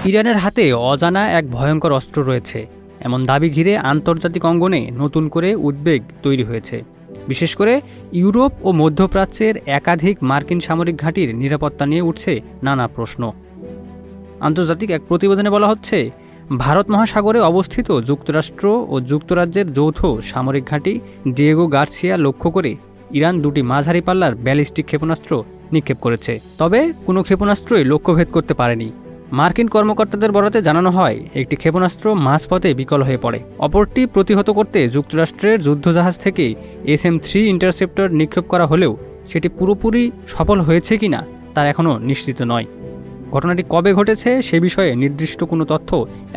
ইরানের হাতে অজানা এক ভয়ঙ্কর অস্ত্র রয়েছে এমন দাবি ঘিরে আন্তর্জাতিক অঙ্গনে নতুন করে উদ্বেগ তৈরি হয়েছে। বিশেষ করে ইউরোপ ও মধ্যপ্রাচ্যের একাধিক মার্কিন সামরিক ঘাঁটির নিরাপত্তা নিয়ে উঠছে নানা প্রশ্ন। আন্তর্জাতিক এক প্রতিবেদনে বলা হচ্ছে, ভারত মহাসাগরে অবস্থিত যুক্তরাষ্ট্র ও যুক্তরাজ্যের যৌথ সামরিক ঘাঁটি ডিয়েগো গার্সিয়া লক্ষ্য করে ইরান দুটি মাঝারি পাল্লার ব্যালিস্টিক ক্ষেপণাস্ত্র নিক্ষেপ করেছে। তবে কোনো ক্ষেপণাস্ত্রই লক্ষ্যভেদ করতে পারেনি। মার্কিন কর্মকর্তাদের বরাতে জানানো হয়, একটি ক্ষেপণাস্ত্র মাঝপথে বিকল হয়ে পড়ে। অপরটি প্রতিহত করতে যুক্তরাষ্ট্রের যুদ্ধজাহাজ থেকে SM-3 ইন্টারসেপ্টর নিক্ষেপ করা হলেও সেটি পুরোপুরি সফল হয়েছে কিনা তা এখনও নিশ্চিত নয়। ঘটনাটি কবে ঘটেছে সে বিষয়ে নির্দিষ্ট কোনো তথ্য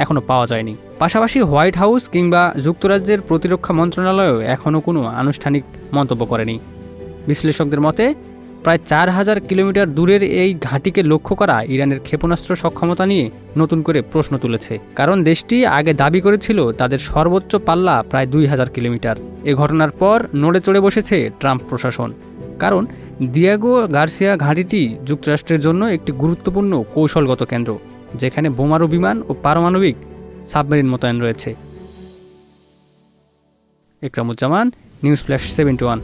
এখনও পাওয়া যায়নি। পাশাপাশি হোয়াইট হাউস কিংবা যুক্তরাজ্যের প্রতিরক্ষা মন্ত্রণালয়ও এখনও কোনো আনুষ্ঠানিক মন্তব্য করেনি। বিশ্লেষকদের মতে, প্রায় 4000 কিলোমিটার দূরের এই ঘাঁটিকে লক্ষ্য করা ইরানের ক্ষেপণাস্ত্র সক্ষমতা নিয়ে নতুন করে প্রশ্ন তুলেছে। কারণ দেশটি আগে দাবি করেছিল তাদের সর্বোচ্চ পাল্লা প্রায় 2000 কিলোমিটার। এ ঘটনার পর নড়ে চড়ে বসেছে ট্রাম্প প্রশাসন। কারণ ডিয়েগো গার্সিয়া ঘাঁটিটি যুক্তরাষ্ট্রের জন্য একটি গুরুত্বপূর্ণ কৌশলগত কেন্দ্র, যেখানে বোমারু বিমান ও পারমাণবিক সাবমেরিন মোতায়েন রয়েছে। Ikramuzzaman, news flash 71।